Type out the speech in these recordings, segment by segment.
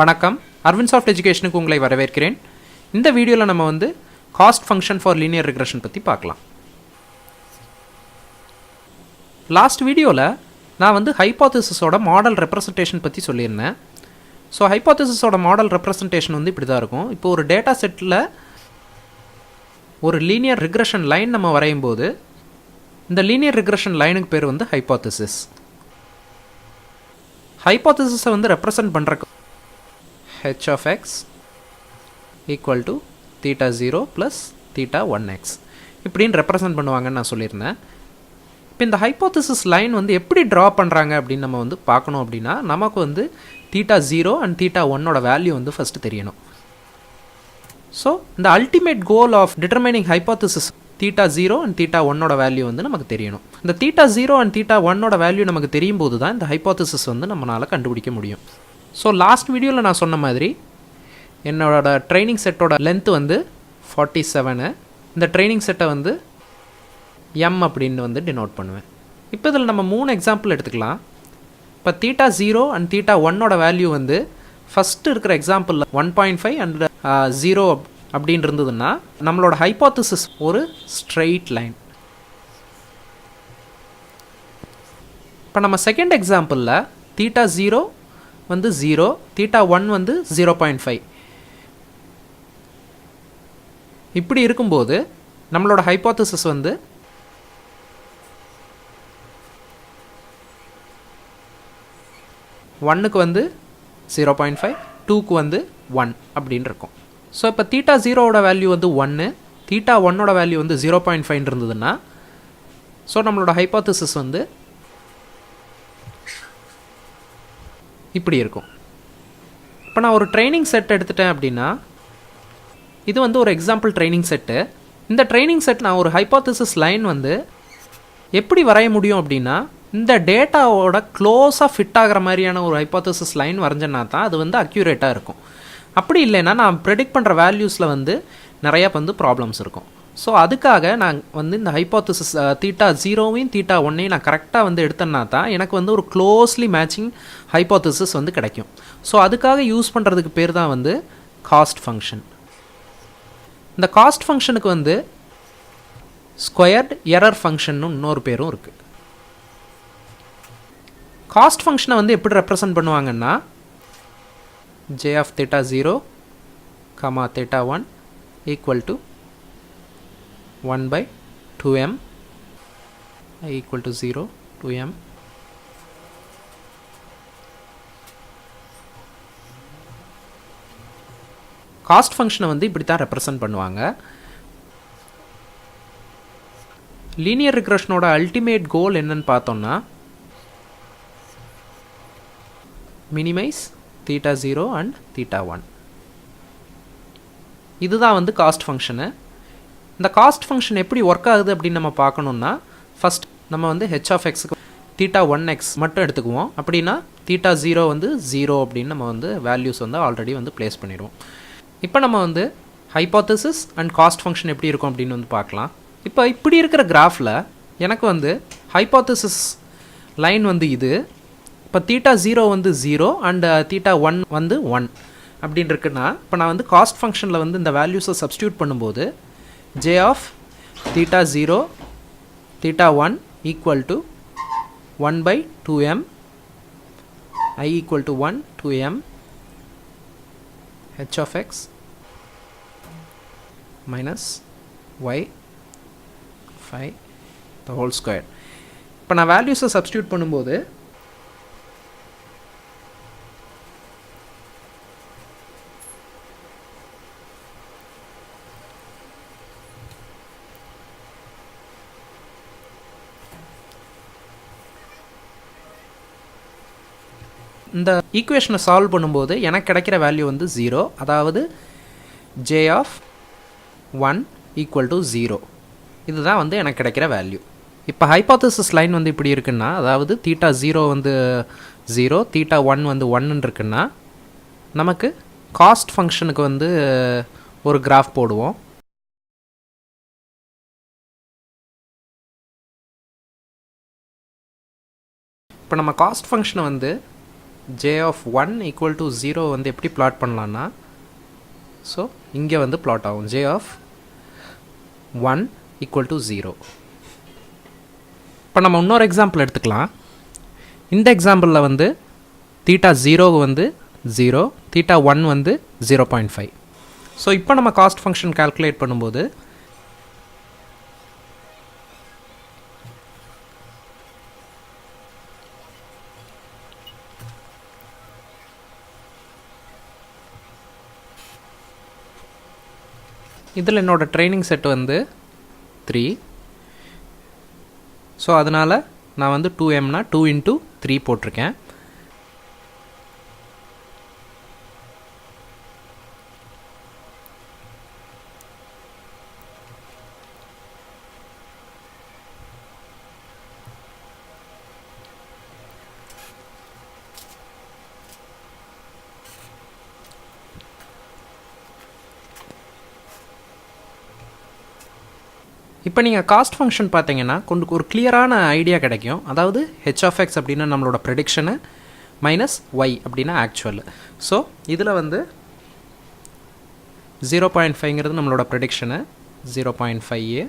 வணக்கம் Arvin soft educationக்கு உங்களை வரவேற்கிறேன். இந்த வீடியோல நம்ம வந்து cost function for linear regression பத்தி பார்க்கலாம். லாஸ்ட் வீடியோல நான் வந்து ஹைபோதசிஸோட மாடல் ரெப்ரசன்டேஷன் பத்தி சொல்லியிருந்தேன். ஸோ ஹைபோதசிஸோட மாடல் ரெப்ரசன்டேஷன் வந்து இப்படி தான் இருக்கும். இப்போ ஒரு டேட்டா செட்டில் ஒரு லீனியர் ரிக்ரெஷன் லைன் நம்ம வரையும் போது இந்த லீனியர் ரிக்ரெஷன் லைனுக்கு பேர் வந்து ஹைபோதசிஸ். ஹைபோதசிஸை வந்து ரெப்ரசன்ட் பண்ணுறக்கு h of x equal to theta 0 plus theta 1x இப்படின்னு ரெப்ரசன்ட் பண்ணுவாங்கன்னு நான் சொல்லியிருந்தேன். இப்போ இந்த ஹைபோதசிஸ் லைன் வந்து எப்படி ட்ரா பண்ணுறாங்க அப்படின்னு நம்ம வந்து பார்க்கணும் அப்படின்னா நமக்கு வந்து theta 0 and theta 1ஓட வேல்யூ வந்து ஃபஸ்ட்டு தெரியணும். ஸோ இந்த ultimate goal of determining hypothesis theta 0 and theta 1ஓட வேல்யூ வந்து நமக்கு தெரியணும். இந்த theta 0 and theta 1ஓட வேல்யூ நமக்கு தெரியும் போது தான் இந்த ஹைபோதசிஸ் வந்து நம்மளால் கண்டுபிடிக்க முடியும். ஸோ லாஸ்ட் வீடியோவில் நான் சொன்ன மாதிரி என்னோட ட்ரைனிங் செட்டோட லென்த்து வந்து 47. இந்த ட்ரைனிங் செட்டை வந்து m அப்படின்னு வந்து டினோட் பண்ணுவேன். இப்போ இதில் நம்ம 3 எக்ஸாம்பிள் எடுத்துக்கலாம். இப்போ theta 0 and theta 1ஓட வேல்யூ வந்து ஃபஸ்ட்டு இருக்கிற எக்ஸாம்பிளில் 1.5 and 0 அப்படின்னு இருந்ததுன்னா நம்மளோட ஹைபோதசிஸ் ஒரு ஸ்ட்ரெயிட் லைன். இப்போ நம்ம செகண்ட் எக்ஸாம்பிளில் theta 0 வந்து 0, theta 1 வந்து 0.5 இப்படி இருக்கும்போது நம்மளோட ஹைபோதசிஸ் வந்து ஒன்னுக்கு வந்து 0.5, 2க்கு வந்து 1 அப்படின்னு இருக்கும். ஸோ இப்போ theta 0ஓட வேல்யூ வந்து 1, theta 1ஓட வேல்யூ வந்து 0.5 இருந்ததுன்னா ஸோ நம்மளோட ஹைபோதசிஸ் வந்து இப்படி இருக்கும். இப்போ நான் ஒரு ட்ரைனிங் செட் எடுத்துட்டேன் அப்படின்னா இது வந்து ஒரு எக்ஸாம்பிள் ட்ரைனிங் செட்டு. இந்த ட்ரைனிங் செட் நான் ஒரு ஹைபோதசிஸ் லைன் வந்து எப்படி வரைய முடியும் அப்படின்னா இந்த டேட்டாவோட க்ளோஸாக ஃபிட் ஆகிற மாதிரியான ஒரு ஹைபோதசிஸ் லைன் வரைஞ்சேன்னா தான் அது வந்து அக்யூரேட்டாக இருக்கும். அப்படி இல்லைன்னா நான் ப்ரெடிக்ட் பண்ணுற வேல்யூஸில் வந்து நிறையா வந்து ப்ராப்ளம்ஸ் இருக்கும். ஸோ அதுக்காக நான் வந்து இந்த ஹைபோதசிஸ் theta 0வையும் theta 1ஐயும் நான் கரெக்டாக வந்து எடுத்தேன்னா தான் எனக்கு வந்து ஒரு க்ளோஸ்லி மேட்சிங் ஹைபோதசிஸ் வந்து கிடைக்கும். ஸோ அதுக்காக யூஸ் பண்ணுறதுக்கு பேர் தான் வந்து காஸ்ட் ஃபங்க்ஷன். இந்த காஸ்ட் ஃபங்க்ஷனுக்கு வந்து ஸ்கொயர்ட் எரர் ஃபங்க்ஷன் இன்னொரு பேரும் இருக்குது. காஸ்ட் ஃபங்க்ஷனை வந்து எப்படி ரெப்ரசன்ட் பண்ணுவாங்கன்னா j of theta 0, theta 1 equal to 1 by 2m I equal to 0 2m. Cost ஃபங்க்ஷனை வந்து இப்படி தான் ரெப்ரசன்ட் பண்ணுவாங்க. லீனியர் ரிக்ரெஷனோட அல்டிமேட் கோல் என்னன்னு பார்த்தோம்னா மினிமைஸ் theta 0 and theta 1. இதுதான் வந்து காஸ்ட் ஃபங்க்ஷனு. இந்த காஸ்ட் ஃபங்க்ஷன் எப்படி ஒர்க் ஆகுது அப்படின்னு நம்ம பார்க்கணுன்னா ஃபஸ்ட் நம்ம வந்து h of xக்கு theta 1x மட்டும் எடுத்துக்குவோம். அப்படின்னா theta 0 வந்து 0 அப்படின்னு நம்ம வந்து வேல்யூஸ் வந்து ஆல்ரெடி வந்து ப்ளேஸ் பண்ணிடுவோம். இப்போ நம்ம வந்து ஹைபோதசிஸ் அண்ட் காஸ்ட் ஃபங்க்ஷன் எப்படி இருக்கும் அப்படின்னு வந்து பார்க்கலாம். இப்போ இப்படி இருக்கிற கிராஃபில் எனக்கு வந்து ஹைபோதசிஸ் லைன் வந்து இது. இப்போ theta 0 வந்து 0 அண்ட் theta 1 வந்து 1 அப்படின்னு இருக்குன்னா இப்போ நான் வந்து காஸ்ட் ஃபங்க்ஷனில் வந்து இந்த வேல்யூஸை சப்ஸ்டியூட் பண்ணும்போது j of theta 0 theta 1 equal to 1 by 2m I equal to 1 2m h of x minus y 5 the whole square. இப்போ நான் வேல்யூஸை சப்ஸ்டியூட் பண்ணும்போது இந்த ஈக்குவேஷனை சால்வ் பண்ணும்போது எனக்கு கிடைக்கிற வேல்யூ வந்து 0, அதாவது j of 1 equal to 0. இதுதான் வந்து எனக்கு கிடைக்கிற வேல்யூ. இப்போ ஹைபோதசிஸ் லைன் வந்து இப்படி இருக்குன்னா அதாவது theta 0 வந்து 0, theta 1 வந்து 1 இருக்குன்னா நமக்கு காஸ்ட் ஃபங்க்ஷனுக்கு வந்து ஒரு கிராஃப் போடுவோம். இப்போ நம்ம காஸ்ட் ஃபங்க்ஷனை வந்து j of 1 equal to 0 வந்து எப்படி plot பண்ணலாம்னா ஸோ இங்கே வந்து plot ஆகும் j of 1 equal to 0. இப்போ நம்ம இன்னொரு எக்ஸாம்பிள் எடுத்துக்கலாம். இந்த எக்ஸாம்பிளில் வந்து தீட்டா 0 வந்து 0, தீட்டா 1 வந்து 0.5. ஸோ இப்போ நம்ம காஸ்ட் ஃபங்க்ஷன் கால்குலேட் பண்ணும்போது இதில் என்னோட ட்ரைனிங் செட் வந்து 3. ஸோ அதனால் நான் வந்து 2mனா 2 into 3 போட்டிருக்கேன். இப்போ நீங்கள் காஸ்ட் ஃபங்க்ஷன் பார்த்தீங்கன்னா ஒரு கிளியரான ஐடியா கிடைக்கும். அதாவது ஹெச் ஆஃப் எக்ஸ் அப்படின்னா நம்மளோட ப்ரெடிக்ஷனு மைனஸ் ஒய் அப்படின்னா ஆக்சுவல். ஸோ இதில் வந்து 0.5ங்கிறது நம்மளோட ப்ரெடிக்ஷனு 0.5a.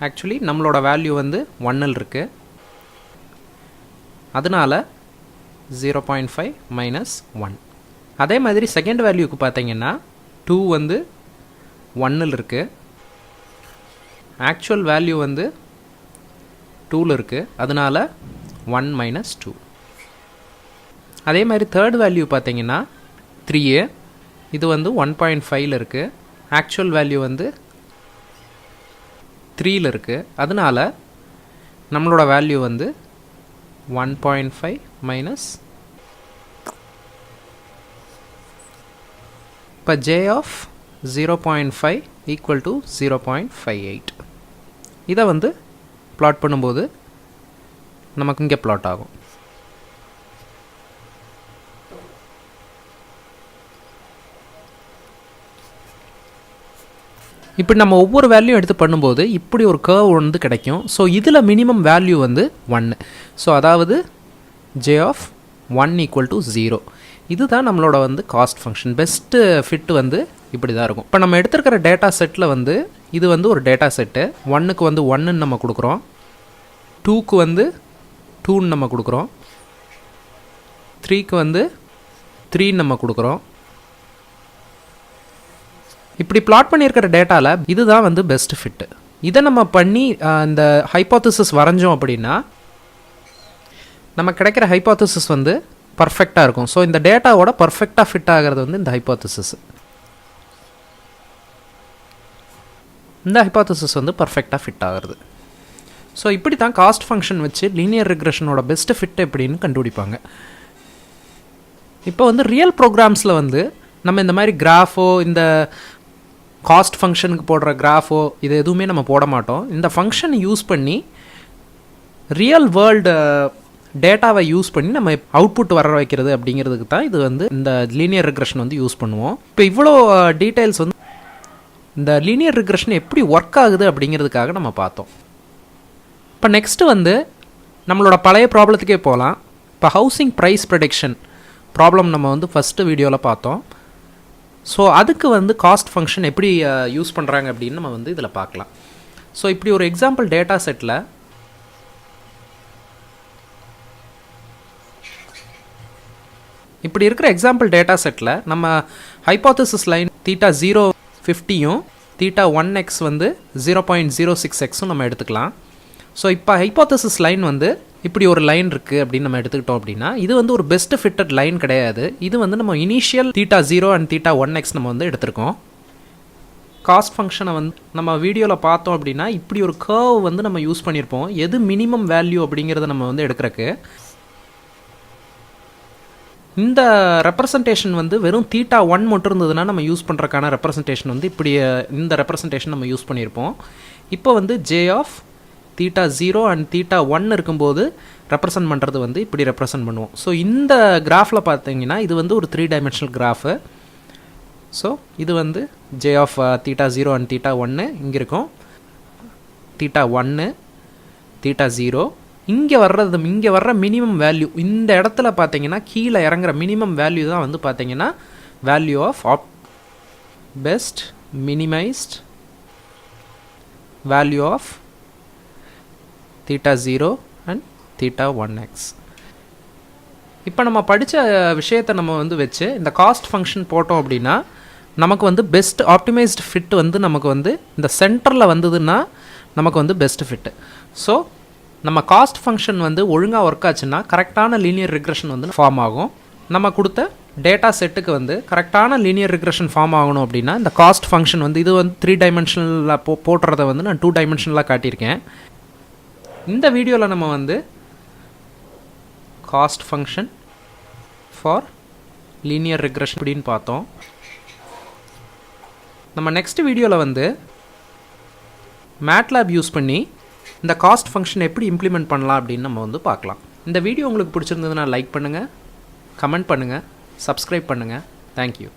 ஆக்சுவலி நம்மளோட வேல்யூ வந்து 1ல் இருக்குது. அதனால் 0.5 மைனஸ் 1. அதே மாதிரி செகண்ட் வேல்யூக்கு பார்த்தீங்கன்னா 2 வந்து 1ல் இருக்குது. ஆக்சுவல் வேல்யூ வந்து 2ல் இருக்குது. அதனால் 1 மைனஸ் 2. அதே மாதிரி தேர்ட் வேல்யூ பார்த்தீங்கன்னா 3a. இது வந்து 1.5ல் இருக்குது. ஆக்சுவல் வேல்யூ வந்து 3ல் இருக்குது. அதனால் நம்மளோட வேல்யூ வந்து 1.5 மைனஸ். இப்போ j ஆஃப் 0.5 ஈக்குவல் டு 0.58. இதை வந்து plot பண்ணும்போது நமக்கு இங்கே plot ஆகும். இப்படி நம்ம ஒவ்வொரு வேல்யூ எடுத்து பண்ணும்போது இப்படி ஒரு கர்வ் வந்து கிடைக்கும். ஸோ இதில் மினிமம் வேல்யூ வந்து 1. ஸோ அதாவது j ஆஃப் 1 ஈக்குவல் டு 0. இதுதான் நம்மளோட வந்து காஸ்ட் ஃபங்க்ஷன். பெஸ்ட்டு ஃபிட் வந்து இப்படி தான் இருக்கும். இப்போ நம்ம எடுத்துருக்கிற டேட்டா செட்டில் வந்து இது வந்து ஒரு டேட்டா செட்டு. 1க்கு வந்து 1ன்னு நம்ம கொடுக்குறோம், 2க்கு வந்து 2ன்னு நம்ம கொடுக்குறோம், 3க்கு வந்து 3ன்னு நம்ம கொடுக்குறோம். இப்படி பிளாட் பண்ணியிருக்கிற டேட்டாவில் இதுதான் வந்து பெஸ்ட் ஃபிட்டு. இதை நம்ம பண்ணி இந்த ஹைப்போதசிஸ் வரைஞ்சோம் அப்படின்னா நம்ம கிடைக்கிற ஹைப்போதசிஸ் வந்து பர்ஃபெக்டாக இருக்கும். ஸோ இந்த டேட்டாவோட பர்ஃபெக்டாக ஃபிட் ஆகிறது வந்து இந்த ஹைப்போதசிஸ். இந்த ஹைப்போதசிஸ் வந்து பர்ஃபெக்டாக ஃபிட் ஆகிறது. ஸோ இப்படி தான் காஸ்ட் ஃபங்க்ஷன் வச்சு லீனியர் ரிக்ரெஷனோட பெஸ்ட்டு ஃபிட் எப்படின்னு கண்டுபிடிப்பாங்க. இப்போ வந்து ரியல் ப்ரோக்ராம்ஸில் வந்து நம்ம இந்த மாதிரி கிராஃபோ இந்த காஸ்ட் ஃபங்க்ஷனுக்கு போடுற கிராஃபோ இது எதுவுமே நம்ம போட மாட்டோம். இந்த ஃபங்க்ஷனை யூஸ் பண்ணி ரியல் வேர்ல்டு டேட்டாவை யூஸ் பண்ணி நம்ம அவுட்புட் வர வைக்கிறது அப்படிங்கிறதுக்கு தான் இது வந்து இந்த லீனியர் ரிக்ரெஷன் வந்து யூஸ் பண்ணுவோம். இப்போ இவ்வளோ டீட்டெயில்ஸ் வந்து இந்த லீனியர் ரிக்ரெஷன் எப்படி ஒர்க் ஆகுது அப்படிங்கிறதுக்காக நம்ம பார்த்தோம். இப்போ நெக்ஸ்ட்டு வந்து நம்மளோட பழைய ப்ராப்ளத்துக்கே போகலாம். இப்போ ஹவுசிங் ப்ரைஸ் ப்ரெடிக்ஷன் ப்ராப்ளம் நம்ம வந்து ஃபஸ்ட்டு வீடியோவில் பார்த்தோம். ஸோ அதுக்கு வந்து காஸ்ட் ஃபங்க்ஷன் எப்படி யூஸ் பண்ணுறாங்க அப்படின்னு நம்ம வந்து இதில் பார்க்கலாம். ஸோ இப்படி ஒரு எக்ஸாம்பிள் டேட்டா செட்டில் இப்படி இருக்கிற எக்ஸாம்பிள் டேட்டா செட்டில் நம்ம ஹைப்போதசிஸ் லைன் தீட்டா 0.50யும் தீட்டா 1x வந்து 0.06xும் நம்ம எடுத்துக்கலாம். ஸோ இப்போ ஹைப்போதசிஸ் லைன் வந்து இப்படி ஒரு லைன் இருக்குது அப்படின்னு நம்ம எடுத்துக்கிட்டோம் அப்படின்னா இது வந்து ஒரு பெஸ்ட் ஃபிட்டட் லைன் கிடையாது. இது வந்து நம்ம initial theta 0 and theta 1x நம்ம வந்து எடுத்திருக்கோம். காஸ்ட் ஃபங்க்ஷனை வந்து நம்ம வீடியோவில் பார்த்தோம் அப்படின்னா இப்படி ஒரு கர்வ் வந்து நம்ம யூஸ் பண்ணியிருப்போம். எது மினிமம் வேல்யூ அப்படிங்கிறத நம்ம வந்து எடுக்கிறக்கு இந்த ரெப்ரசன்டேஷன் வந்து வெறும் தீட்டா 1 மட்டும் இருந்ததுன்னா நம்ம யூஸ் பண்ணுறக்கான ரெப்ரசன்டேஷன் வந்து இப்படி இந்த ரெப்ரசன்டேஷன் நம்ம யூஸ் பண்ணியிருப்போம். இப்போ வந்து j of theta 0 and theta 1 இருக்கும்போது ரெப்ரசன்ட் பண்ணுறது வந்து இப்படி ரெப்ரசன்ட் பண்ணுவோம். ஸோ இந்த கிராஃபில் பார்த்தீங்கன்னா இது வந்து ஒரு 3 டைமென்ஷனல் கிராஃபு. ஸோ இது வந்து j of theta 0 and theta 1 இங்கே இருக்கும். தீட்டா 1 தீட்டா 0 இங்கே வர்ற மினிமம் வேல்யூ இந்த இடத்துல பார்த்தீங்கன்னா கீழே இறங்குற மினிமம் வேல்யூ தான் வந்து பார்த்தீங்கன்னா value of best minimized value of θ0 and θ1x. இப்போ நம்ம படித்த விஷயத்தை நம்ம வந்து வச்சு இந்த காஸ்ட் ஃபங்க்ஷன் போட்டோம் அப்படின்னா நமக்கு வந்து பெஸ்ட் ஆப்டிமைஸ்டு ஃபிட் வந்து நமக்கு வந்து இந்த சென்டரில் வந்ததுன்னா நமக்கு வந்து பெஸ்ட் ஃபிட்டு. ஸோ நம்ம காஸ்ட் ஃபங்க்ஷன் வந்து ஒழுங்காக ஒர்க் ஆச்சுன்னா கரெக்டான லீனியர் ரிக்ரெஷன் வந்து ஃபார்ம் ஆகும். நம்ம கொடுத்த டேட்டா செட்டுக்கு வந்து கரெக்டான லீனியர் ரிக்ரெஷன் ஃபார்ம் ஆகணும் அப்படின்னா இந்த காஸ்ட் ஃபங்க்ஷன் வந்து இது வந்து 3 டைமென்ஷனில் போட்டுறதை வந்து நான் 2 டைமென்ஷனில் காட்டியிருக்கேன். இந்த வீடியோவில் நம்ம வந்து cost function for linear regression அப்படின்னு பார்த்தோம். நம்ம நெக்ஸ்ட் வீடியோவில் வந்து மேட்லாப் யூஸ் பண்ணி இந்த காஸ்ட் ஃபங்க்ஷன் எப்படி இம்ப்ளிமெண்ட் பண்ணலாம் அப்படின்னு நம்ம வந்து பார்க்கலாம். இந்த வீடியோ உங்களுக்கு பிடிச்சிருந்ததுன்னா லைக் பண்ணுங்கள், கமெண்ட் பண்ணுங்கள், சப்ஸ்கிரைப் பண்ணுங்கள். தேங்க்யூ.